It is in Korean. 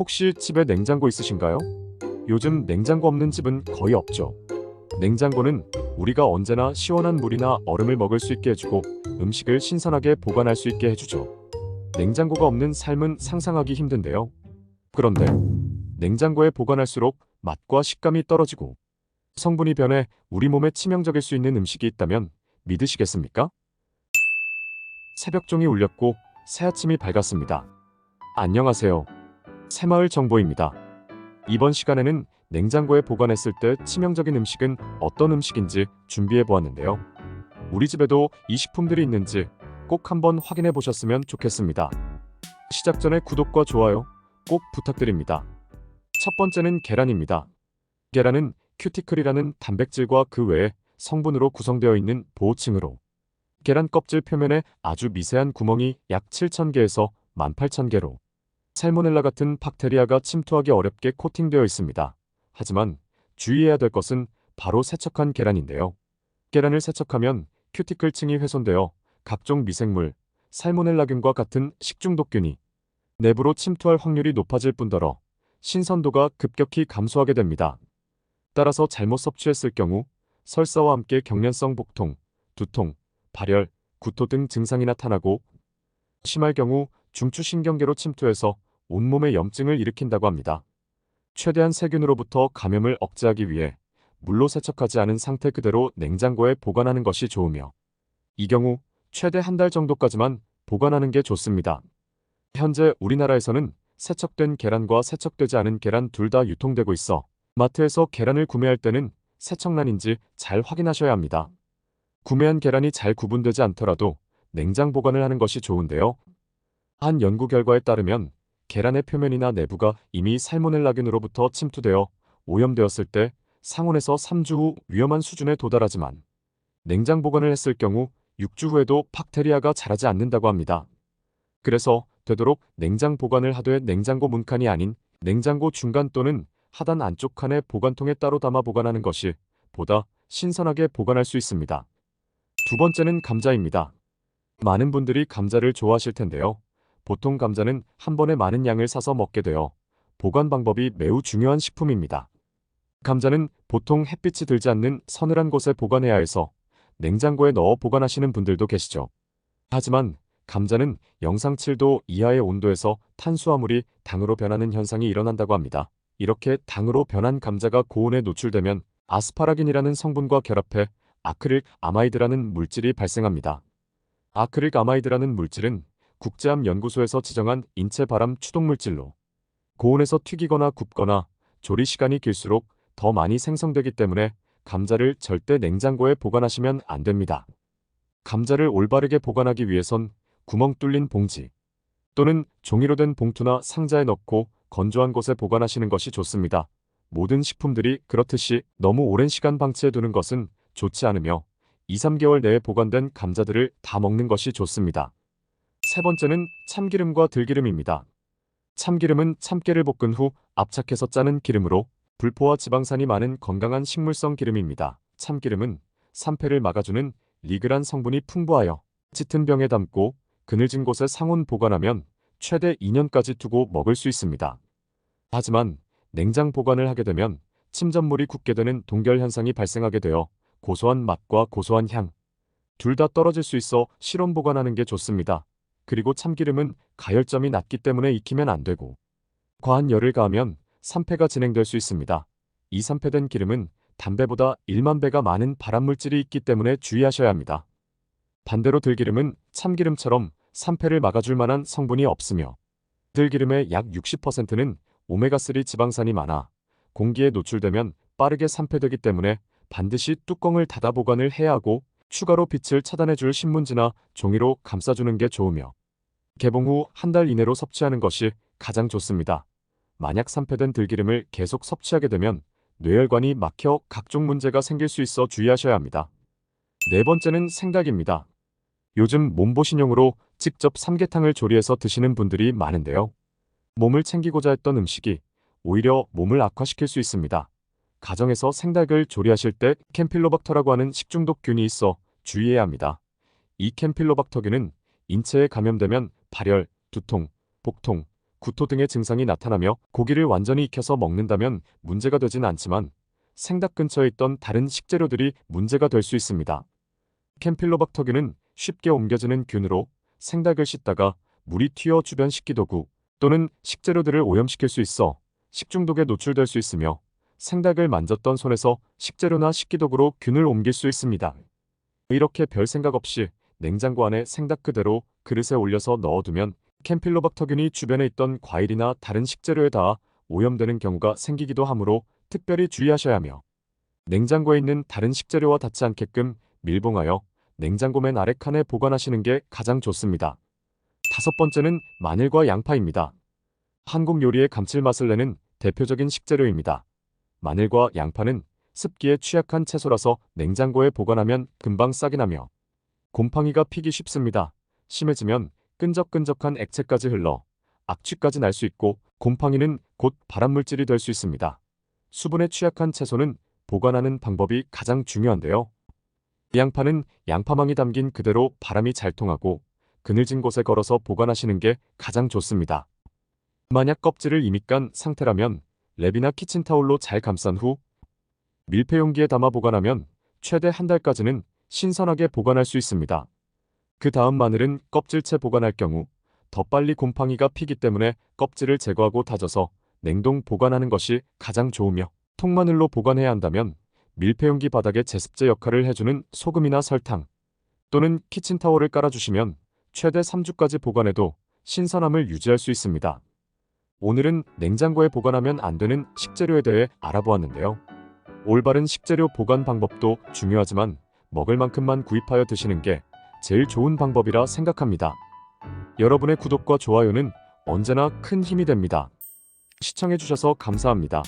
혹시 집에 냉장고 있으신가요? 요즘 냉장고 없는 집은 거의 없죠. 냉장고는 우리가 언제나 시원한 물이나 얼음을 먹을 수 있게 해주고 음식을 신선하게 보관할 수 있게 해주죠. 냉장고가 없는 삶은 상상하기 힘든데요. 그런데 냉장고에 보관할수록 맛과 식감이 떨어지고 성분이 변해 우리 몸에 치명적일 수 있는 음식이 있다면 믿으시겠습니까? 새벽종이 울렸고 새아침이 밝았습니다. 안녕하세요. 새마을 정보입니다. 이번 시간에는 냉장고에 보관했을 때 치명적인 음식은 어떤 음식인지 준비해 보았는데요. 우리 집에도 이 식품들이 있는지 꼭 한번 확인해 보셨으면 좋겠습니다. 시작 전에 구독과 좋아요 꼭 부탁드립니다. 첫 번째는 계란입니다. 계란은 큐티클이라는 단백질과 그 외의 성분으로 구성되어 있는 보호층으로 계란 껍질 표면에 아주 미세한 구멍이 약 7,000개에서 18,000개로 살모넬라 같은 박테리아가 침투하기 어렵게 코팅되어 있습니다. 하지만 주의해야 될 것은 바로 세척한 계란인데요. 계란을 세척하면 큐티클층이 훼손되어 각종 미생물, 살모넬라균과 같은 식중독균이 내부로 침투할 확률이 높아질 뿐더러 신선도가 급격히 감소하게 됩니다. 따라서 잘못 섭취했을 경우 설사와 함께 경련성 복통, 두통, 발열, 구토 등 증상이 나타나고 심할 경우 중추신경계로 침투해서 온몸에 염증을 일으킨다고 합니다. 최대한 세균으로부터 감염을 억제하기 위해 물로 세척하지 않은 상태 그대로 냉장고에 보관하는 것이 좋으며 이 경우 최대 한 달 정도까지만 보관하는 게 좋습니다. 현재 우리나라에서는 세척된 계란과 세척되지 않은 계란 둘 다 유통되고 있어 마트에서 계란을 구매할 때는 세척란인지 잘 확인하셔야 합니다. 구매한 계란이 잘 구분되지 않더라도 냉장 보관을 하는 것이 좋은데요. 한 연구 결과에 따르면 계란의 표면이나 내부가 이미 살모넬라균으로부터 침투되어 오염되었을 때 상온에서 3주 후 위험한 수준에 도달하지만 냉장 보관을 했을 경우 6주 후에도 박테리아가 자라지 않는다고 합니다. 그래서 되도록 냉장 보관을 하되 냉장고 문칸이 아닌 냉장고 중간 또는 하단 안쪽 칸에 보관통에 따로 담아 보관하는 것이 보다 신선하게 보관할 수 있습니다. 두 번째는 감자입니다. 많은 분들이 감자를 좋아하실 텐데요. 보통 감자는 한 번에 많은 양을 사서 먹게 되어 보관 방법이 매우 중요한 식품입니다. 감자는 보통 햇빛이 들지 않는 서늘한 곳에 보관해야 해서 냉장고에 넣어 보관하시는 분들도 계시죠. 하지만 감자는 영상 7도 이하의 온도에서 탄수화물이 당으로 변하는 현상이 일어난다고 합니다. 이렇게 당으로 변한 감자가 고온에 노출되면 아스파라긴이라는 성분과 결합해 아크릴 아마이드라는 물질이 발생합니다. 아크릴 아마이드라는 물질은 국제암연구소에서 지정한 인체 발암 추동물질로 고온에서 튀기거나 굽거나 조리 시간이 길수록 더 많이 생성되기 때문에 감자를 절대 냉장고에 보관하시면 안 됩니다. 감자를 올바르게 보관하기 위해선 구멍 뚫린 봉지 또는 종이로 된 봉투나 상자에 넣고 건조한 곳에 보관하시는 것이 좋습니다. 모든 식품들이 그렇듯이 너무 오랜 시간 방치해 두는 것은 좋지 않으며 2-3개월 내에 보관된 감자들을 다 먹는 것이 좋습니다. 세 번째는 참기름과 들기름입니다. 참기름은 참깨를 볶은 후 압착해서 짜는 기름으로 불포화 지방산이 많은 건강한 식물성 기름입니다. 참기름은 산패를 막아주는 리그란 성분이 풍부하여 짙은 병에 담고 그늘진 곳에 상온 보관하면 최대 2년까지 두고 먹을 수 있습니다. 하지만 냉장 보관을 하게 되면 침전물이 굳게 되는 동결 현상이 발생하게 되어 고소한 맛과 고소한 향 둘 다 떨어질 수 있어 실온 보관하는 게 좋습니다. 그리고 참기름은 가열점이 낮기 때문에 익히면 안 되고 과한 열을 가하면 산패가 진행될 수 있습니다. 이 산패된 기름은 담배보다 1만 배가 많은 발암물질이 있기 때문에 주의하셔야 합니다. 반대로 들기름은 참기름처럼 산패를 막아줄 만한 성분이 없으며 들기름의 약 60%는 오메가3 지방산이 많아 공기에 노출되면 빠르게 산패되기 때문에 반드시 뚜껑을 닫아 보관을 해야 하고 추가로 빛을 차단해줄 신문지나 종이로 감싸주는 게 좋으며 개봉 후 한 달 이내로 섭취하는 것이 가장 좋습니다. 만약 산패된 들기름을 계속 섭취하게 되면 뇌혈관이 막혀 각종 문제가 생길 수 있어 주의하셔야 합니다. 네 번째는 생닭입니다. 요즘 몸보신용으로 직접 삼계탕을 조리해서 드시는 분들이 많은데요. 몸을 챙기고자 했던 음식이 오히려 몸을 악화시킬 수 있습니다. 가정에서 생닭을 조리하실 때 캠필로박터라고 하는 식중독균이 있어 주의해야 합니다. 이 캠필로박터균은 인체에 감염되면 발열, 두통, 복통, 구토 등의 증상이 나타나며 고기를 완전히 익혀서 먹는다면 문제가 되진 않지만 생닭 근처에 있던 다른 식재료들이 문제가 될 수 있습니다. 캠필로박터균은 쉽게 옮겨지는 균으로 생닭을 씻다가 물이 튀어 주변 식기도구 또는 식재료들을 오염시킬 수 있어 식중독에 노출될 수 있으며 생닭을 만졌던 손에서 식재료나 식기도구로 균을 옮길 수 있습니다. 이렇게 별 생각 없이 냉장고 안에 생닭 그대로 그릇에 올려서 넣어두면 캠필로박터균이 주변에 있던 과일이나 다른 식재료에 닿아 오염되는 경우가 생기기도 하므로 특별히 주의하셔야 하며 냉장고에 있는 다른 식재료와 닿지 않게끔 밀봉하여 냉장고 맨 아래 칸에 보관하시는 게 가장 좋습니다. 다섯 번째는 마늘과 양파입니다. 한국 요리의 감칠맛을 내는 대표적인 식재료입니다. 마늘과 양파는 습기에 취약한 채소라서 냉장고에 보관하면 금방 싹이 나며 곰팡이가 피기 쉽습니다. 심해지면 끈적끈적한 액체까지 흘러 악취까지 날 수 있고 곰팡이는 곧 발암물질이 될 수 있습니다. 수분에 취약한 채소는 보관하는 방법이 가장 중요한데요. 양파는 양파망이 담긴 그대로 바람이 잘 통하고 그늘진 곳에 걸어서 보관하시는 게 가장 좋습니다. 만약 껍질을 이미 깐 상태라면 랩이나 키친타올로 잘 감싼 후 밀폐용기에 담아 보관하면 최대 한 달까지는 신선하게 보관할 수 있습니다. 그 다음 마늘은 껍질째 보관할 경우 더 빨리 곰팡이가 피기 때문에 껍질을 제거하고 다져서 냉동 보관하는 것이 가장 좋으며 통마늘로 보관해야 한다면 밀폐용기 바닥에 제습제 역할을 해주는 소금이나 설탕 또는 키친타월을 깔아주시면 최대 3주까지 보관해도 신선함을 유지할 수 있습니다. 오늘은 냉장고에 보관하면 안 되는 식재료에 대해 알아보았는데요. 올바른 식재료 보관 방법도 중요하지만 먹을 만큼만 구입하여 드시는 게 제일 좋은 방법이라 생각합니다. 여러분의 구독과 좋아요는 언제나 큰 힘이 됩니다. 시청해주셔서 감사합니다.